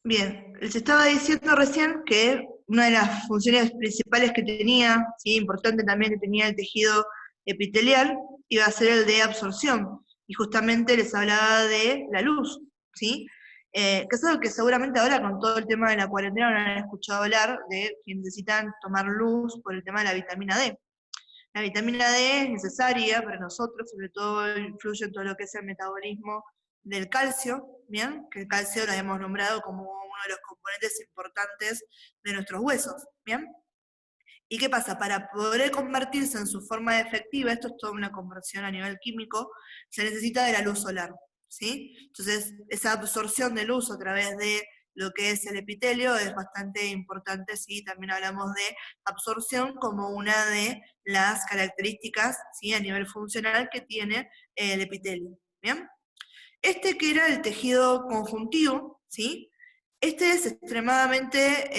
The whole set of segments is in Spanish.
Bien, les estaba diciendo recién que una de las funciones principales que tenía, ¿sí? Importante también que tenía el tejido epitelial, iba a ser el de absorción. Y justamente les hablaba de la luz, ¿sí? Que es algo que seguramente ahora con todo el tema de la cuarentena no han escuchado hablar de que necesitan tomar luz por el tema de la vitamina D. La vitamina D es necesaria para nosotros, sobre todo influye en todo lo que es el metabolismo del calcio, ¿bien? Que el calcio lo hemos nombrado como uno de los componentes importantes de nuestros huesos, ¿bien? ¿Y qué pasa? Para poder convertirse en su forma efectiva, esto es toda una conversión a nivel químico, se necesita de la luz solar, ¿sí? Entonces, esa absorción de luz a través de lo que es el epitelio es bastante importante, ¿sí? También hablamos de absorción como una de las características, ¿sí? A nivel funcional que tiene el epitelio, ¿bien? Este que era el tejido conjuntivo, ¿sí? Este es extremadamente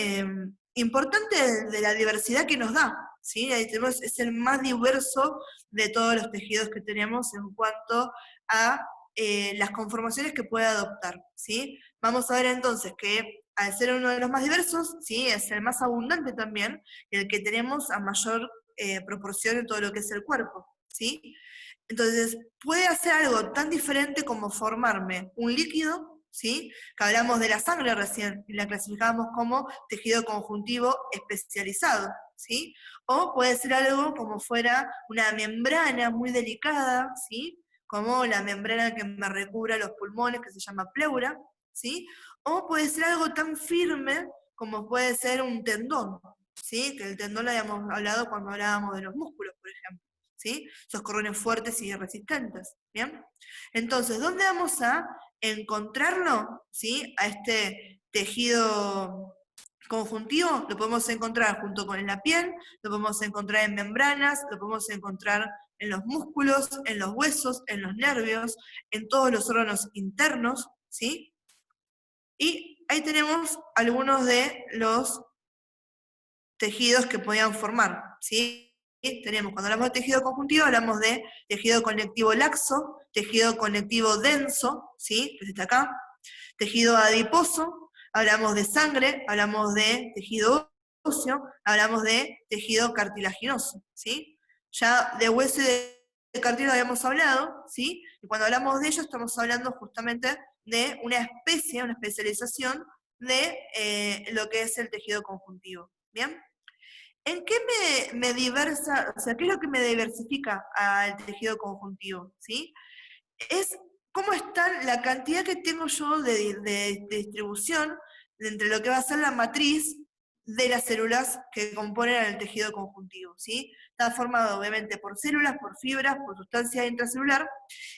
importante de la diversidad que nos da, ¿sí? Ahí tenemos, es el más diverso de todos los tejidos que tenemos en cuanto a las conformaciones que puede adoptar, ¿sí? Vamos a ver entonces que al ser uno de los más diversos, ¿sí? Es el más abundante también, el que tenemos a mayor proporción en todo lo que es el cuerpo, ¿sí? Entonces, puede hacer algo tan diferente como formarme un líquido, ¿sí? Que hablamos de la sangre recién, y la clasificamos como tejido conjuntivo especializado, ¿sí? O puede ser algo como fuera una membrana muy delicada, ¿sí? Como la membrana que me recubra los pulmones, que se llama pleura, ¿sí? O puede ser algo tan firme como puede ser un tendón, ¿sí? Que el tendón lo habíamos hablado cuando hablábamos de los músculos, por ejemplo. ¿Sí? Esos cordones fuertes y resistentes, ¿bien? Entonces, ¿dónde vamos a encontrarlo, ¿sí? A este tejido conjuntivo, lo podemos encontrar junto con la piel, lo podemos encontrar en membranas, lo podemos encontrar en los músculos, en los huesos, en los nervios, en todos los órganos internos, ¿sí? Y ahí tenemos algunos de los tejidos que podían formar, ¿sí? Tenemos, cuando hablamos de tejido conjuntivo, hablamos de tejido conectivo laxo, tejido conectivo denso, ¿sí? Que está acá, tejido adiposo, hablamos de sangre, hablamos de tejido óseo, hablamos de tejido cartilaginoso, ¿sí? Ya de hueso y de cartílago habíamos hablado, ¿sí? Y cuando hablamos de ello estamos hablando justamente de una especie, una especialización de lo que es el tejido conjuntivo, ¿bien? ¿En qué me diversa, o sea, qué es lo que me diversifica al tejido conjuntivo? ¿Sí? Es cómo está la cantidad que tengo yo de distribución entre lo que va a ser la matriz de las células que componen el tejido conjuntivo, ¿sí? Está formado obviamente por células, por fibras, por sustancia intracelular,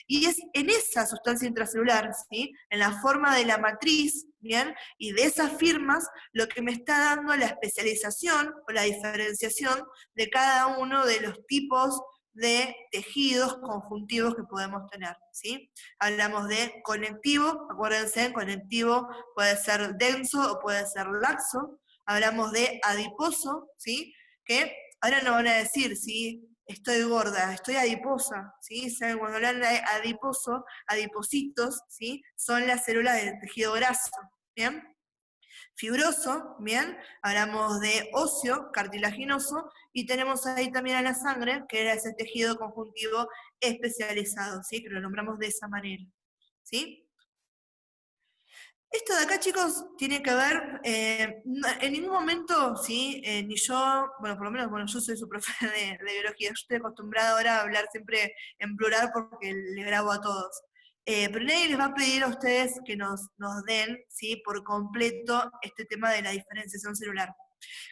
y es en esa sustancia intracelular, ¿sí? En la forma de la matriz, ¿bien? Y de esas firmas, lo que me está dando la especialización o la diferenciación de cada uno de los tipos de tejidos conjuntivos que podemos tener, ¿sí? Hablamos de conectivo, acuérdense, conectivo puede ser denso o puede ser laxo. Hablamos de adiposo, ¿sí? Que ahora nos van a decir, ¿sí? Estoy gorda, estoy adiposa, ¿sí? ¿Saben? Cuando hablan de adiposo, adipocitos, ¿sí? Son las células del tejido graso, ¿bien? Fibroso, ¿bien? Hablamos de óseo, cartilaginoso, y tenemos ahí también a la sangre, que era ese tejido conjuntivo especializado, ¿sí? Que lo nombramos de esa manera, ¿sí? Esto de acá, chicos, tiene que ver, en ningún momento, ¿sí? Ni yo, bueno, por lo menos, bueno, yo soy su profe de biología, yo estoy acostumbrada ahora a hablar siempre en plural porque le grabo a todos. Pero nadie les va a pedir a ustedes que nos den, ¿sí? Por completo este tema de la diferenciación celular.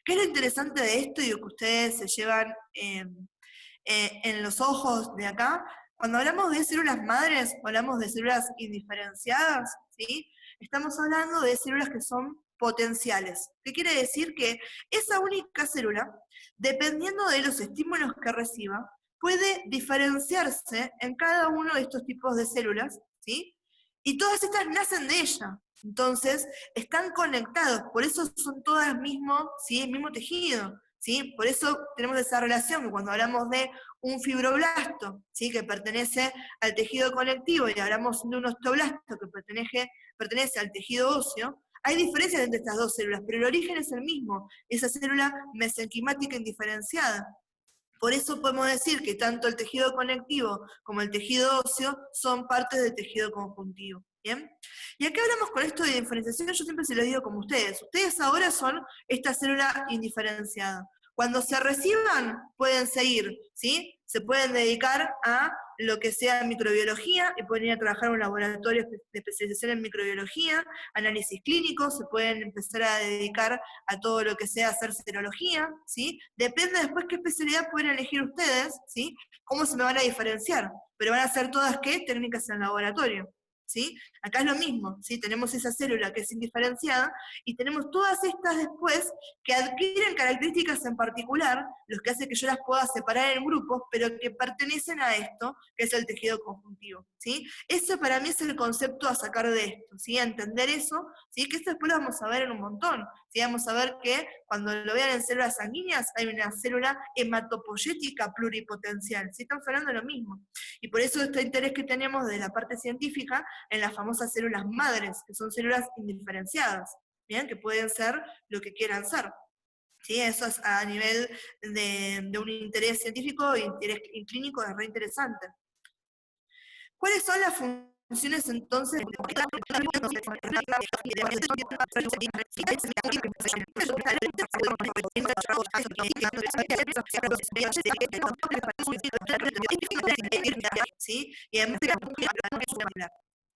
¿Qué es lo interesante de esto y lo que ustedes se llevan en los ojos de acá? Cuando hablamos de células madres, hablamos de células indiferenciadas, ¿sí? Estamos hablando de células que son potenciales. ¿Qué quiere decir? Que esa única célula, dependiendo de los estímulos que reciba, puede diferenciarse en cada uno de estos tipos de células, ¿sí? Y todas estas nacen de ella. Entonces, están conectados, por eso son todas mismo, ¿sí? El mismo tejido, ¿sí? Por eso tenemos esa relación que cuando hablamos de un fibroblasto, ¿sí? Que pertenece al tejido conectivo, y hablamos de un osteoblasto que pertenece al tejido óseo, Hay diferencias entre estas dos células, pero el origen es el mismo, esa célula mesenquimática indiferenciada. Por eso podemos decir que tanto el tejido conectivo como el tejido óseo son partes del tejido conjuntivo. ¿Bien? Y acá hablamos con esto de diferenciación, yo siempre se lo digo como ustedes. Ustedes ahora son esta célula indiferenciada. Cuando se reciban, pueden seguir, ¿sí? Se pueden dedicar a lo que sea microbiología y pueden ir a trabajar en un laboratorio de especialización en microbiología, análisis clínico, se pueden empezar a dedicar a todo lo que sea hacer serología, ¿sí? Depende después qué especialidad pueden elegir ustedes, ¿sí? Cómo se me van a diferenciar, pero van a ser todas, ¿qué? Técnicas en laboratorio. ¿Sí? Acá es lo mismo, ¿sí? Tenemos esa célula que es indiferenciada y tenemos todas estas después que adquieren características en particular, los que hace que yo las pueda separar en grupos, pero que pertenecen a esto, que es el tejido conjuntivo. ¿Sí? Eso para mí es el concepto a sacar de esto, ¿sí? A entender eso, ¿sí? Que esto después lo vamos a ver en un montón. ¿Sí? Vamos a ver que cuando lo vean en células sanguíneas hay una célula hematopoyética pluripotencial. ¿Sí? Estamos hablando de lo mismo. Y por eso este interés que tenemos de la parte científica en las famosas células madres, que son células indiferenciadas, ¿bien? Que pueden ser lo que quieran ser. ¿Sí? Eso es a nivel de un interés científico e interés clínico, es re interesante. ¿Cuáles son las funciones entonces? ¿Sí?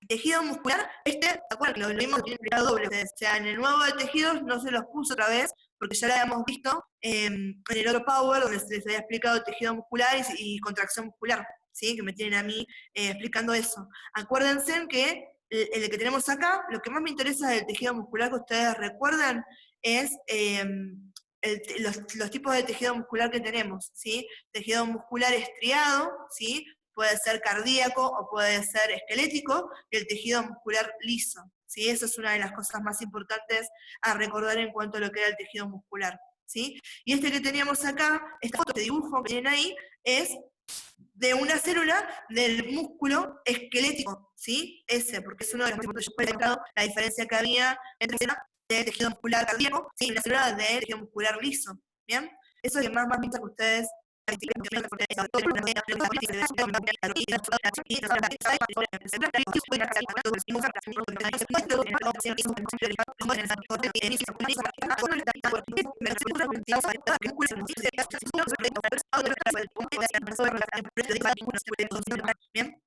Y tejido muscular, ¿de acuerdo? Lo vimos que tiene implicado doble. O sea, en el nuevo de tejidos no se los puso otra vez, porque ya lo habíamos visto en el otro Power, donde se les había explicado tejido muscular y contracción muscular, ¿sí? Que me tienen a mí explicando eso. Acuérdense que el que tenemos acá, lo que más me interesa del tejido muscular que ustedes recuerdan es los tipos de tejido muscular que tenemos, ¿sí? Tejido muscular estriado, ¿sí? Puede ser cardíaco o puede ser esquelético, y el tejido muscular liso, ¿sí? Eso es una de las cosas más importantes a recordar en cuanto a lo que era el tejido muscular, ¿sí? Y este que teníamos acá, esta foto, este dibujo que tienen ahí, es de una célula del músculo esquelético, ¿sí? Ese, porque es uno de los más importantes, la diferencia que había entre la célula de tejido muscular cardíaco, ¿sí? Y la célula de tejido muscular liso, ¿bien? Eso es lo que más me interesa que ustedes Bien.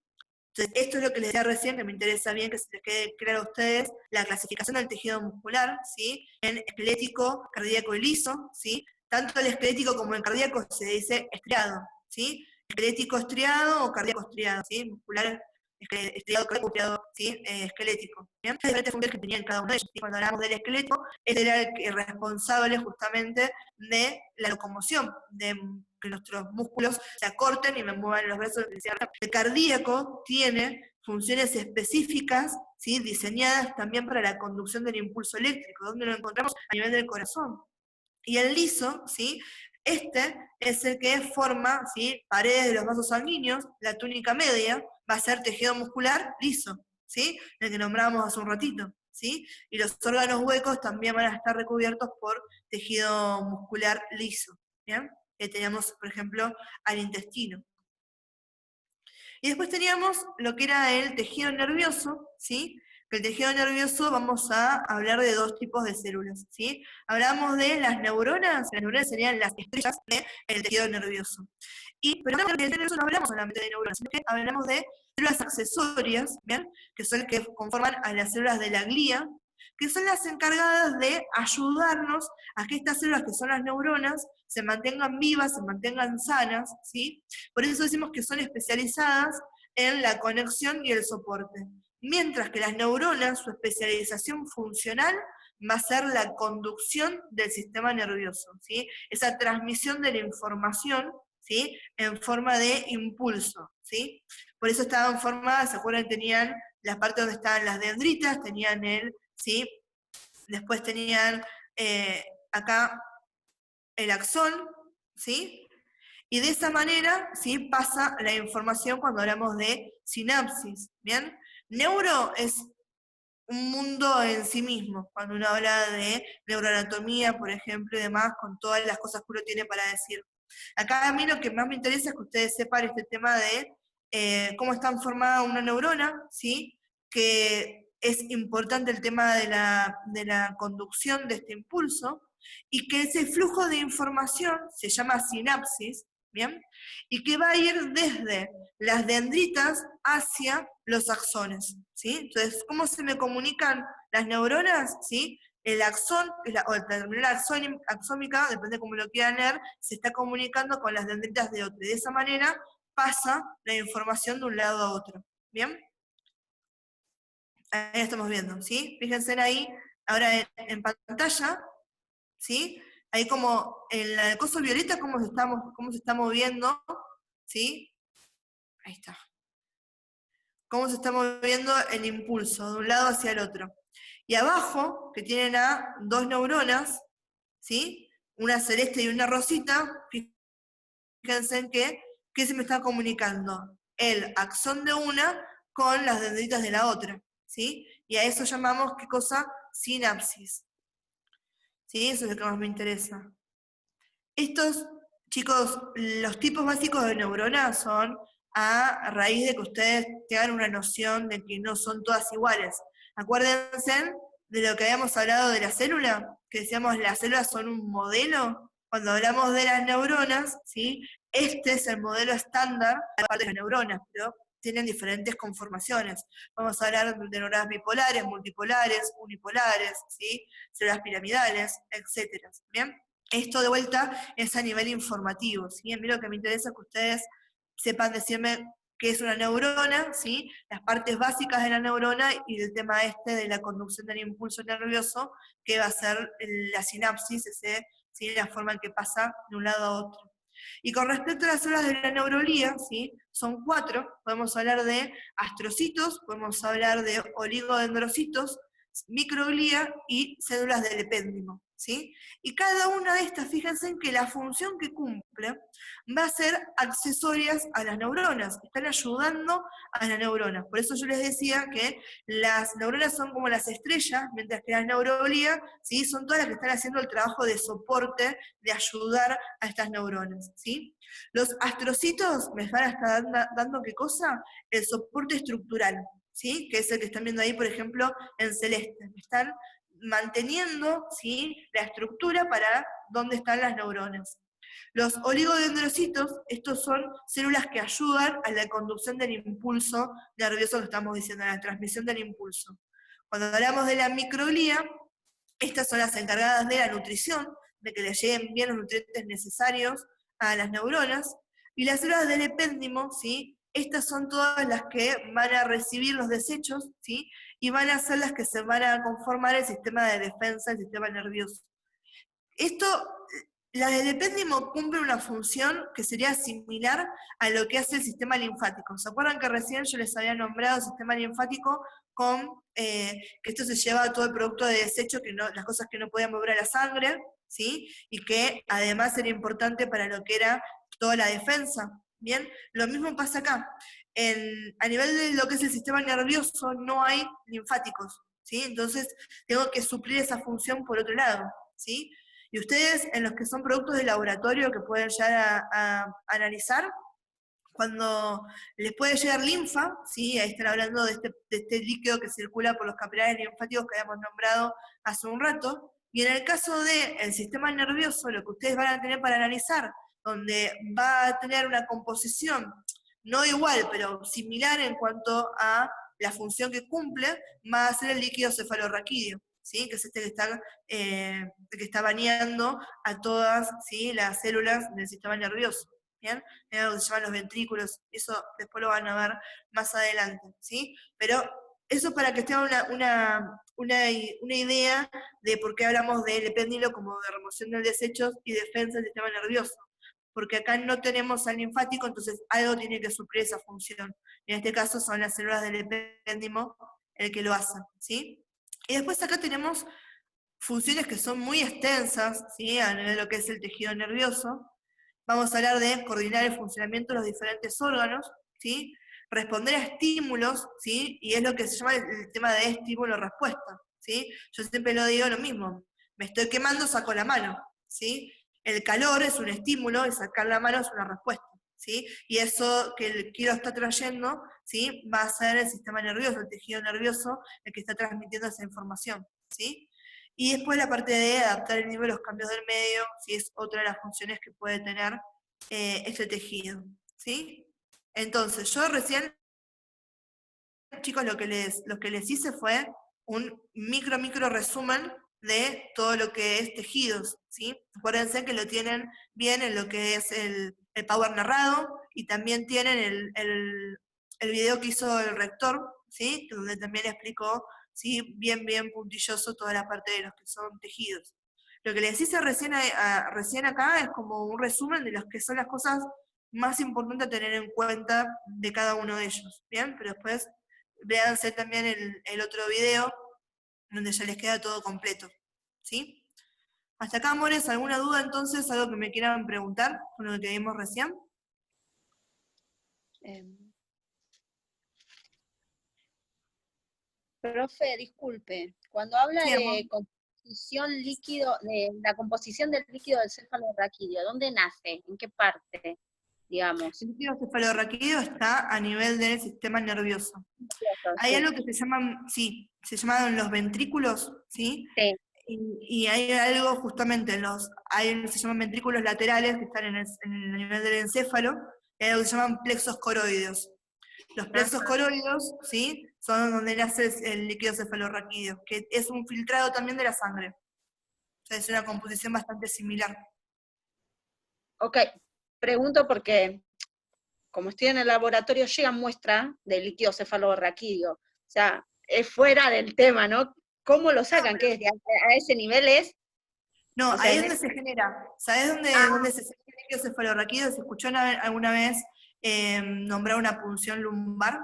Entonces, esto es lo que les decía recién, que me interesa bien que se les quede claro a ustedes, la clasificación del tejido muscular, ¿sí? En esquelético, cardíaco y liso, ¿sí? Tanto el esquelético como el cardíaco se dice estriado, ¿sí? Esquelético estriado o cardíaco estriado, ¿sí? Muscular estriado, cardíaco estriado, ¿sí? Esquelético. ¿Bien? Las diferentes funciones que tenían cada uno de ellos. ¿Sí? Cuando hablamos del esqueleto, este era el responsable justamente de la locomoción, de que nuestros músculos se acorten y me muevan los brazos. El cardíaco tiene funciones específicas, ¿sí? Diseñadas también para la conducción del impulso eléctrico, donde lo encontramos a nivel del corazón. Y el liso, ¿sí? Este es el que forma, ¿sí? Paredes de los vasos sanguíneos, la túnica media va a ser tejido muscular liso, ¿sí? El que nombrábamos hace un ratito, ¿sí? Y los órganos huecos también van a estar recubiertos por tejido muscular liso, ¿bien? Teníamos, por ejemplo, al intestino. Y después teníamos lo que era el tejido nervioso, ¿sí? Que el tejido nervioso vamos a hablar de dos tipos de células, ¿sí? Hablamos de las neuronas serían las estrellas del tejido nervioso. Pero no hablamos solamente de neuronas, sino que hablamos de células accesorias, ¿bien? Que son las que conforman a las células de la glía, que son las encargadas de ayudarnos a que estas células, que son las neuronas, se mantengan vivas, se mantengan sanas, ¿sí? Por eso decimos que son especializadas en la conexión y el soporte. Mientras que las neuronas, su especialización funcional va a ser la conducción del sistema nervioso, ¿sí? Esa transmisión de la información, ¿sí? En forma de impulso, ¿sí? Por eso estaban formadas, ¿se acuerdan? Tenían las partes donde estaban las dendritas, tenían ¿sí? Después tenían acá el axón, ¿sí? Y de esa manera, ¿sí? Pasa la información cuando hablamos de sinapsis, ¿bien? Neuro es un mundo en sí mismo, cuando uno habla de neuroanatomía, por ejemplo, y demás, con todas las cosas que uno tiene para decir. Acá a mí lo que más me interesa es que ustedes sepan este tema de cómo está formada una neurona, ¿sí? Que es importante el tema de la conducción de este impulso, y que ese flujo de información se llama sinapsis, ¿bien? Y que va a ir desde las dendritas hacia los axones, ¿sí? Entonces, ¿cómo se me comunican las neuronas? ¿Sí? El axón, o la terminal axómica, depende de cómo lo quieran leer, se está comunicando con las dendritas de otro. Y de esa manera pasa la información de un lado a otro. ¿Bien? Ahí estamos viendo, ¿sí? Fíjense ahí, ahora en pantalla, ¿sí? Ahí como en el coso violeta, cómo se está moviendo, ¿sí? Ahí está. Cómo se está moviendo el impulso de un lado hacia el otro. Y abajo, que tienen a dos neuronas, ¿sí? Una celeste y una rosita, fíjense en que se me está comunicando el axón de una con las dendritas de la otra, ¿sí? Y a eso llamamos, ¿qué cosa? Sinapsis. ¿Sí? Eso es lo que más me interesa. Estos, chicos, los tipos básicos de neuronas son a raíz de que ustedes tengan una noción de que no son todas iguales. Acuérdense de lo que habíamos hablado de la célula, que decíamos las células son un modelo. Cuando hablamos de las neuronas, ¿sí? Este es el modelo estándar de las neuronas, pero tienen diferentes conformaciones. Vamos a hablar de neuronas bipolares, multipolares, unipolares, ¿sí? Células piramidales, etcétera. ¿Bien? Esto de vuelta es a nivel informativo, ¿sí? A mí lo que me interesa es que ustedes sepan decirme qué es una neurona, ¿sí? Las partes básicas de la neurona y el tema este de la conducción del impulso nervioso, que va a ser la sinapsis, ¿sí? La forma en que pasa de un lado a otro. Y con respecto a las células de la neuroglía, ¿sí? Son 4, podemos hablar de astrocitos, podemos hablar de oligodendrocitos, microglía y células del epéndimo, ¿sí? Y cada una de estas, fíjense en que la función que cumple va a ser accesorias a las neuronas, están ayudando a las neuronas. Por eso yo les decía que las neuronas son como las estrellas, mientras que las neuroglías, ¿sí? Son todas las que están haciendo el trabajo de soporte, de ayudar a estas neuronas, ¿sí? Los astrocitos me van a estar dando ¿qué cosa? El soporte estructural, ¿sí? Que es el que están viendo ahí, por ejemplo, en celeste. Están manteniendo, ¿sí? La estructura para dónde están las neuronas. Los oligodendrocitos, estos son células que ayudan a la conducción del impulso nervioso que estamos diciendo, a la transmisión del impulso. Cuando hablamos de la microglía, estas son las encargadas de la nutrición, de que le lleguen bien los nutrientes necesarios a las neuronas, y las células del epéndimo, ¿sí? Estas son todas las que van a recibir los desechos, ¿sí? Y van a ser las que se van a conformar el sistema de defensa, el sistema nervioso. Esto, la del epéndimo cumple una función que sería similar a lo que hace el sistema linfático. ¿Se acuerdan que recién yo les había nombrado el sistema linfático con que esto se lleva todo el producto de desecho, que no, las cosas que no podían mover a la sangre, ¿sí? Y que además era importante para lo que era toda la defensa? Bien, lo mismo pasa acá. A nivel de lo que es el sistema nervioso no hay linfáticos, ¿sí? Entonces tengo que suplir esa función por otro lado, ¿sí? Y ustedes, en los que son productos de laboratorio que pueden llegar a analizar, cuando les puede llegar linfa, ¿sí? Ahí están hablando de este líquido que circula por los capilares linfáticos que habíamos nombrado hace un rato, y en el caso del sistema nervioso, lo que ustedes van a tener para analizar, donde va a tener una composición no igual, pero similar en cuanto a la función que cumple, va a ser el líquido cefalorraquídeo, ¿sí? Que es este que está bañando a todas, ¿sí? Las células del sistema nervioso. ¿Bien? Es algo que se llaman los ventrículos, eso después lo van a ver más adelante, ¿sí? Pero eso para que tengan una idea de por qué hablamos del epéndilo como de remoción de desechos y defensa del sistema nervioso. Porque acá no tenemos al linfático, entonces algo tiene que suplir esa función. En este caso son las células del epéndimo el que lo hacen, ¿sí? Y después acá tenemos funciones que son muy extensas, ¿sí? A nivel de lo que es el tejido nervioso. Vamos a hablar de coordinar el funcionamiento de los diferentes órganos, ¿sí? responder a estímulos, ¿sí? Y es lo que se llama el tema de estímulo-respuesta, ¿sí? Yo siempre lo digo lo mismo, me estoy quemando, saco la mano, ¿sí? El calor es un estímulo y sacar la mano es una respuesta, ¿sí? Y eso que el kilo está trayendo, ¿sí? Va a ser el sistema nervioso, el tejido nervioso, el que está transmitiendo esa información, ¿sí? Y después la parte de adaptar el nivel a los cambios del medio, ¿sí? Es otra de las funciones que puede tener este tejido, ¿sí? Entonces, yo recién, chicos, lo que les hice fue un micro resumen de todo lo que es tejidos, ¿sí? Acuérdense que lo tienen bien en lo que es el Power narrado, y también tienen el video que hizo el rector, ¿sí? Donde también explicó, ¿sí? Bien puntilloso toda la parte de los que son tejidos. Lo que les hice recién acá es como un resumen de los que son las cosas más importantes a tener en cuenta de cada uno de ellos, ¿bien? Pero después véanse también el otro video, donde ya les queda todo completo, ¿sí? Hasta acá, amores, ¿alguna duda entonces? ¿Algo que me quieran preguntar con lo que vimos recién? Profe, disculpe, cuando habla Sí, amor. de composición líquido, de la composición del líquido del cefalorraquídeo, ¿dónde nace? ¿En qué parte, digamos? El líquido cefalorraquídeo está a nivel del sistema nervioso. Hay Sí, algo que se llaman, sí, se llaman los ventrículos, ¿sí? sí. Y hay algo justamente se llaman ventrículos laterales que están en el nivel del encéfalo, y hay algo que se llaman plexos coroideos. Los plexos Ajá. coroideos, ¿sí? Son donde nace el líquido cefalorraquídeo, que es un filtrado también de la sangre. O sea, es una composición bastante similar. Ok, pregunto porque como estoy en el laboratorio, llega muestra de líquido cefalorraquídeo. O sea, es fuera del tema, ¿no? ¿Cómo lo No, sacan? ¿Qué es? ¿A ese nivel es? no, O sea, ahí es donde se genera. ¿Sabés dónde se genera el líquido cefalorraquídeo? ¿Se escuchó alguna vez nombrar una punción lumbar?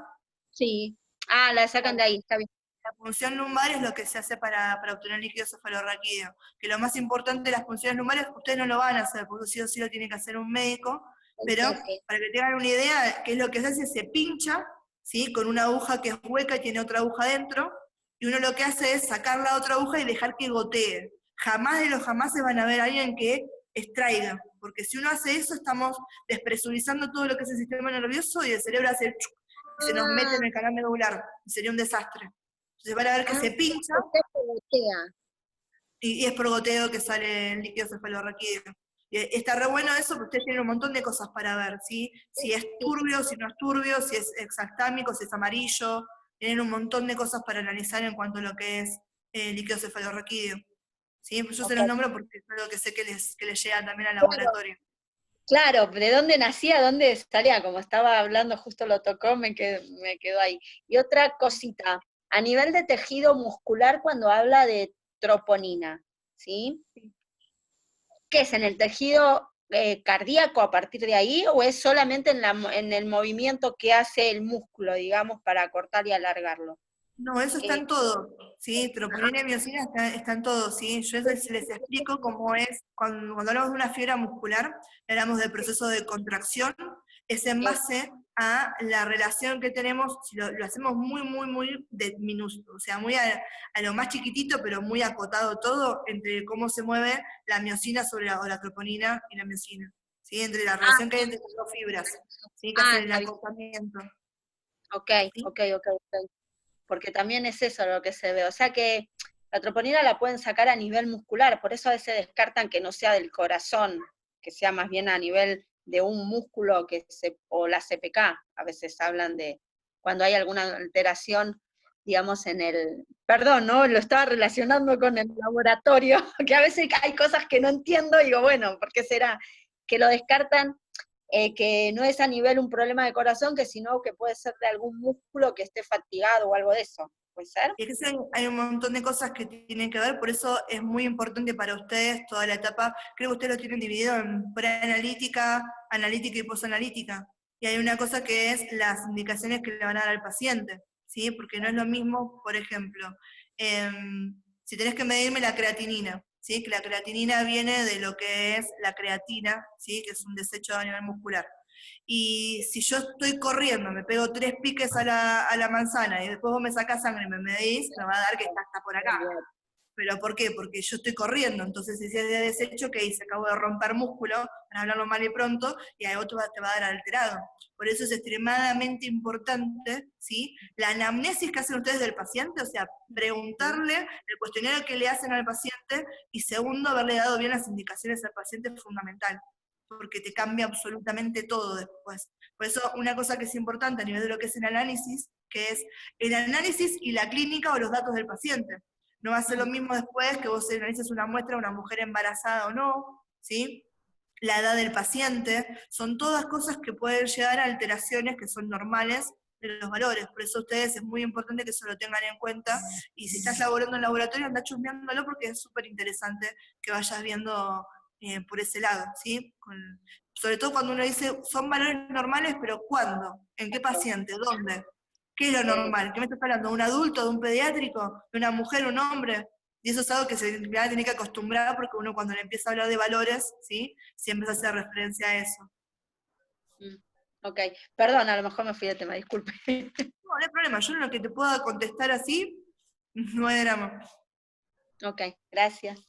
sí. Ah, la sacan de ahí, está bien. La punción lumbar es lo que se hace para obtener líquido cefalorraquídeo. Que lo más importante de las punciones lumbares, ustedes no lo van a hacer, porque sí o sí lo tiene que hacer un médico, pero Sí, sí. para que tengan una idea, qué es lo que se hace, se pincha, ¿sí? Con una aguja que es hueca y tiene otra aguja dentro, y uno lo que hace es sacar la otra aguja y dejar que gotee. Jamás de los jamás se van a ver a alguien que extraiga, porque si uno hace eso, estamos despresurizando todo lo que es el sistema nervioso y el cerebro hace chuc, y se nos mete Ah, en el canal medular, y sería un desastre. Entonces van a ver que ah, se pincha usted pegotea. y es por goteo que sale el líquido cefalorraquídeo. Y está re bueno eso, porque ustedes tienen un montón de cosas para ver, ¿sí? Si es Sí, turbio, si no es turbio, si es exaltámico, si es amarillo. Tienen un montón de cosas para analizar en cuanto a lo que es líquido cefalorraquídeo. ¿Sí? Pues yo se ok. los nombro porque es algo que sé que les llega también al Claro, laboratorio. claro, ¿de dónde nacía, dónde salía? Como estaba hablando, justo lo tocó, me quedó ahí. Y otra cosita, a nivel de tejido muscular, cuando habla de troponina, ¿sí? ¿Qué es en el tejido cardíaco a partir de ahí o es solamente en el movimiento que hace el músculo, digamos, para cortar y alargarlo? No, eso está Eh, en todo, ¿sí? Troponina y miosina está en todo, ¿sí? Yo les explico cómo es, cuando hablamos de una fibra muscular, hablamos del proceso de contracción, es en base a la relación que tenemos, si lo hacemos muy minúsculo, o sea, muy a lo más chiquitito, pero muy acotado todo, entre cómo se mueve la miosina o la troponina y la miosina, ¿sí? Entre la relación que hay entre las dos fibras, ¿sí? Que hacen el está bien. acotamiento, Ok, ¿sí? ok. Porque también es eso lo que se ve. O sea que la troponina la pueden sacar a nivel muscular, por eso a veces descartan que no sea del corazón, que sea más bien a nivel de un músculo o la CPK. A veces hablan de cuando hay alguna alteración, digamos, en el... Perdón, ¿no? Lo estaba relacionando con el laboratorio, que a veces hay cosas que no entiendo y digo, bueno, ¿por qué será? Que lo descartan que no es a nivel un problema de corazón, que sino que puede ser de algún músculo que esté fatigado o algo de eso. ¿Puede ser? Y es que hay un montón de cosas que tienen que ver, por eso es muy importante para ustedes toda la etapa, creo que ustedes lo tienen dividido en preanalítica, analítica y posanalítica. Y hay una cosa que es las indicaciones que le van a dar al paciente, ¿sí? Porque no es lo mismo, por ejemplo, si tenés que medirme la creatinina, ¿sí? Que la creatinina viene de lo que es la creatina, ¿sí? Que es un desecho a nivel muscular. Y si yo estoy corriendo, me pego 3 piques a la manzana y después vos me sacás sangre y me medís, me va a dar que está por acá. ¿Pero por qué? Porque yo estoy corriendo, entonces si es de desecho, ¿qué hice? Acabo de romper músculo, para hablarlo mal y pronto, y a otro te va a dar alterado. Por eso es extremadamente importante, ¿sí? La anamnesis que hacen ustedes del paciente, o sea, preguntarle el cuestionario que le hacen al paciente, y segundo, haberle dado bien las indicaciones al paciente es fundamental, porque te cambia absolutamente todo después. Por eso, una cosa que es importante a nivel de lo que es el análisis, que es el análisis y la clínica o los datos del paciente. No va a ser lo mismo después que vos analices una muestra de una mujer embarazada o no, ¿sí? La edad del paciente, son todas cosas que pueden llegar a alteraciones que son normales de los valores. Por eso ustedes es muy importante que se lo tengan en cuenta, y si estás laborando en laboratorio, anda chusmeándolo porque es súper interesante que vayas viendo por ese lado, ¿sí? Sobre todo cuando uno dice, son valores normales, pero ¿cuándo? ¿En qué paciente? ¿Dónde? ¿Qué es lo normal? ¿Qué me estás hablando? ¿De un adulto, de un pediátrico, de una mujer, un hombre? Y eso es algo que se va a tener que acostumbrar, porque uno cuando le empieza a hablar de valores, ¿sí? Siempre se hace referencia a eso. Ok, perdón, a lo mejor me fui de tema, disculpe. No, no hay problema, yo en lo que te pueda contestar así, no hay drama. Ok, gracias.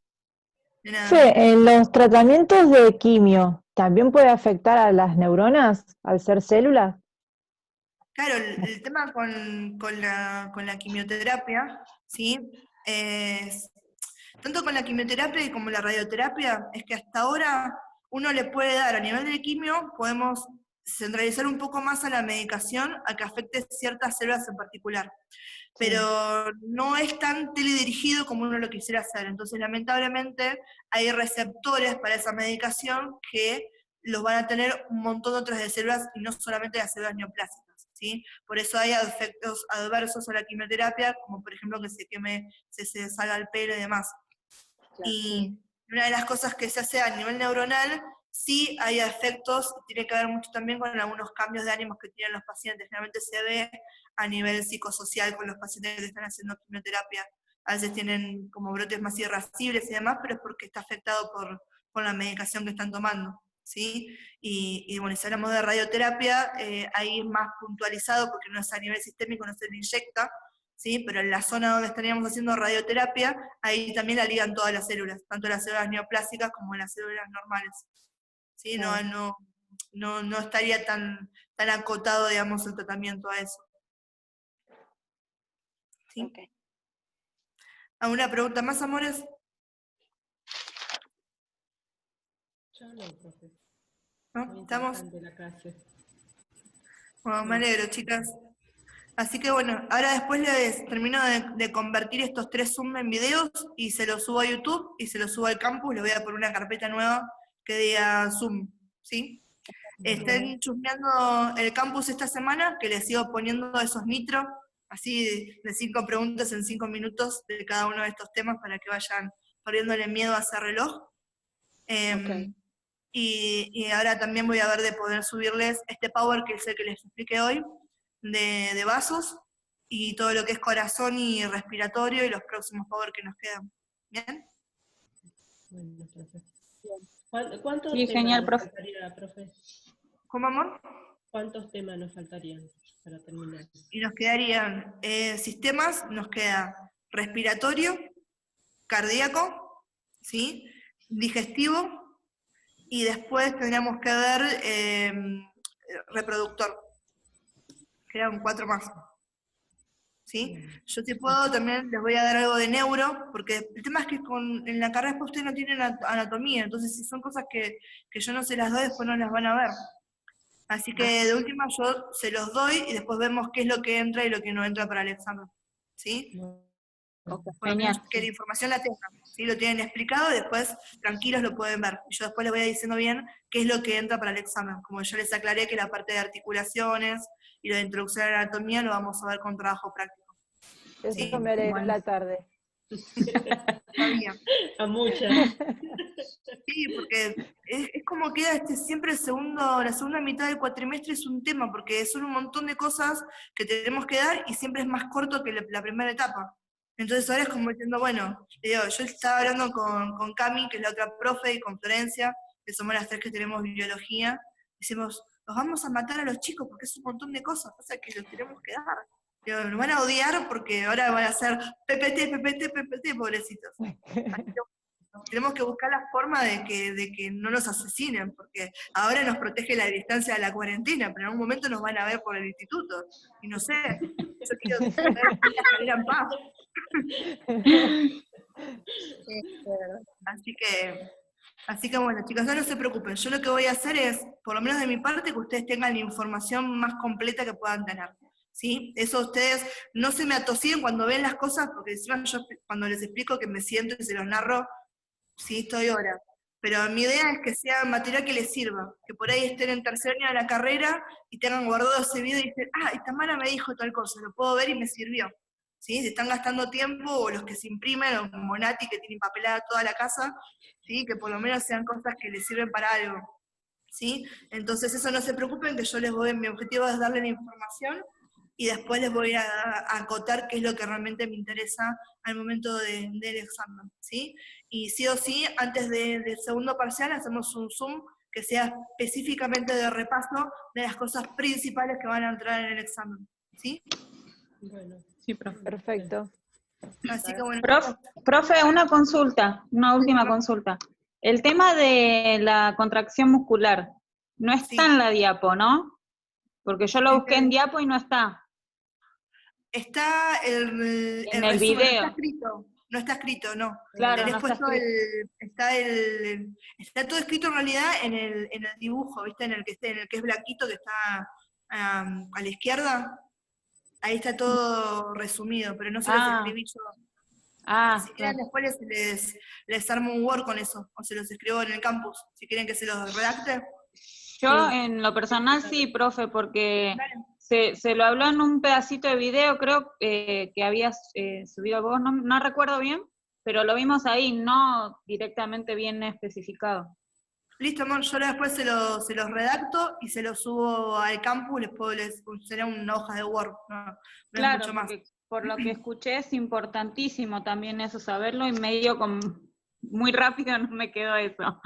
De nada. Fe, en los tratamientos de quimio, ¿también puede afectar a las neuronas al ser células? Claro, el tema con la quimioterapia, ¿sí? Tanto con la quimioterapia como la radioterapia, es que hasta ahora uno le puede dar, a nivel de quimio, podemos centralizar un poco más a la medicación a que afecte ciertas células en particular. Pero no es tan teledirigido como uno lo quisiera hacer. Entonces, lamentablemente, hay receptores para esa medicación que los van a tener un montón de otras de células y no solamente las células neoplásicas, ¿sí? Por eso hay efectos adversos a la quimioterapia, como por ejemplo que se queme, se salga el pelo y demás. Y una de las cosas que se hace a nivel neuronal, sí hay efectos, tiene que ver mucho también con algunos cambios de ánimos que tienen los pacientes. Generalmente se ve a nivel psicosocial con los pacientes que están haciendo quimioterapia. A veces tienen como brotes más irascibles y demás, pero es porque está afectado por la medicación que están tomando, ¿sí? Y bueno, si hablamos de radioterapia, ahí es más puntualizado porque no es a nivel sistémico, no se le inyecta, ¿sí? Pero en la zona donde estaríamos haciendo radioterapia, ahí también la ligan todas las células, tanto las células neoplásicas como las células normales, ¿sí? No estaría tan acotado, digamos, el tratamiento a eso. ¿Sí? Okay. ¿Alguna pregunta más, amores? Yo no, profe. ¿No? ¿Estamos? La clase. Bueno, me alegro, chicas. Así que bueno, ahora después les termino de convertir estos 3 Zoom en videos y se los subo a YouTube y se los subo al campus. Les voy a poner una carpeta nueva que diga Zoom, ¿sí? Estén chusmeando el campus esta semana, que les sigo poniendo esos nitro, así de 5 preguntas en 5 minutos de cada uno de estos temas para que vayan perdiéndole miedo a ese reloj. Y ahora también voy a ver de poder subirles este power que es el que les expliqué hoy, de vasos, y todo lo que es corazón y respiratorio y los próximos power que nos quedan. ¿Bien? Bueno, profe. ¿Cuántos Sí, temas genial, nos profe. faltaría, profe? ¿Cómo, amor? ¿Cuántos temas nos faltarían para terminar? Y nos quedarían sistemas, nos queda respiratorio, cardíaco, ¿sí? Digestivo, y después tendríamos que ver reproductor. Quedan 4 más. ¿Sí? Yo si puedo también les voy a dar algo de neuro, porque el tema es que en la carrera después ustedes no tienen anatomía, entonces si son cosas que yo no se las doy, después no las van a ver. Así que de última yo se los doy y después vemos qué es lo que entra y lo que no entra para el examen. ¿Sí? Okay, Por lo menos genial. que la información la tengan, ¿sí? Lo tienen explicado y después tranquilos lo pueden ver. Y yo después les voy a diciendo bien qué es lo que entra para el examen. Como yo les aclaré que la parte de articulaciones y lo de introducción a la anatomía lo vamos a ver con trabajo práctico. Eso Sí, me alegró bueno. la tarde. Todavía. A muchas. Sí, porque es como queda siempre la segunda mitad del cuatrimestre es un tema, porque son un montón de cosas que tenemos que dar y siempre es más corto que la primera etapa. Entonces ahora es como diciendo, bueno, yo estaba hablando con Cami, que es la otra profe, y con Florencia, que somos las 3 que tenemos biología, decimos, los vamos a matar a los chicos porque es un montón de cosas, pasa que los tenemos que dar. Pero nos van a odiar porque ahora van a hacer PPT, pobrecitos. Así que tenemos que buscar la forma de que no nos asesinen, porque ahora nos protege la distancia de la cuarentena, pero en algún momento nos van a ver por el instituto. Y no sé, yo quiero salir en paz. Así que bueno, chicas, no se preocupen. Yo lo que voy a hacer es, por lo menos de mi parte, que ustedes tengan la información más completa que puedan tener. ¿Sí? Eso ustedes no se me atosiguen cuando ven las cosas, porque encima yo cuando les explico que me siento y se los narro, sí, estoy horas. Pero mi idea es que sea material que les sirva, que por ahí estén en tercer año de la carrera y tengan guardado ese video y dicen, y Tamara me dijo tal cosa, lo puedo ver y me sirvió. ¿Sí? Si están gastando tiempo, o los que se imprimen, o como Nati que tiene papelada toda la casa, ¿sí? Que por lo menos sean cosas que les sirven para algo. ¿Sí? Entonces eso no se preocupen, que yo les voy, mi objetivo es darle la información, y después les voy a acotar qué es lo que realmente me interesa al momento del examen, ¿sí? Y sí o sí, antes del segundo parcial hacemos un Zoom que sea específicamente de repaso de las cosas principales que van a entrar en el examen, ¿sí? Bueno, sí, profe. Perfecto. Así que bueno. Profe, una consulta, una última consulta. El tema de la contracción muscular, no está en la diapo, ¿no? Porque yo lo busqué en diapo y no está. Está en el resumen, video. No está escrito, no. Claro, no está está todo escrito en realidad en el dibujo, ¿viste? En el que es blanquito, que está a la izquierda. Ahí está todo resumido, pero no se los escribí yo. Si quieren después les armo un Word con eso, o se los escribo en el campus, si quieren que se los redacte. Yo en lo personal sí, profe, porque se lo habló en un pedacito de video, creo que habías subido vos, no recuerdo bien, pero lo vimos ahí, no directamente bien especificado. Listo, amor, yo después se los redacto y se los subo al campus, será una hoja de Word, no Claro, es mucho más. por lo que escuché es importantísimo también eso saberlo, y medio muy rápido no me quedó eso.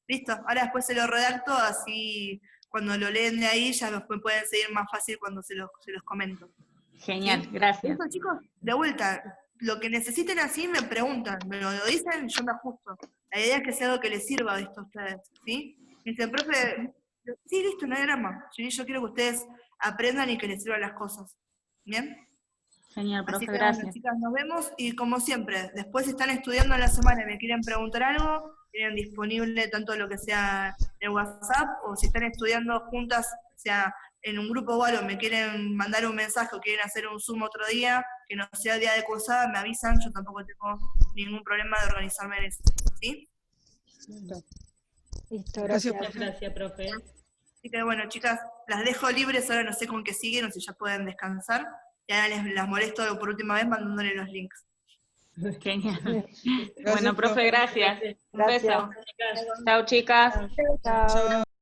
Listo, ahora después se lo redacto, así cuando lo leen de ahí ya después pueden seguir más fácil cuando se los comento. Genial, ¿Sí? gracias. Listo, chicos, de vuelta, lo que necesiten así me preguntan, me lo dicen, yo me ajusto. La idea es que sea algo que les sirva esto a ustedes, ¿sí? Me dicen, profe, sí, listo, no hay drama. Yo quiero que ustedes aprendan y que les sirvan las cosas. ¿Bien? Genial, profe, Así que gracias. bueno, chicas, nos vemos, y como siempre, después si están estudiando en la semana y me quieren preguntar algo, tienen disponible tanto lo que sea en WhatsApp, o si están estudiando juntas, sea en un grupo o algo, me quieren mandar un mensaje o quieren hacer un Zoom otro día, que no sea día de cursada, me avisan, yo tampoco tengo ningún problema de organizarme en eso, ¿sí? Listo, gracias. Gracias, profe. Así que bueno, chicas, las dejo libres, ahora no sé con qué siguen, o si ya pueden descansar, y ahora las molesto por última vez mandándole los links. Genial. Bueno, profe, gracias. Un beso. Gracias. Chicas. Chao, chicas. Chao.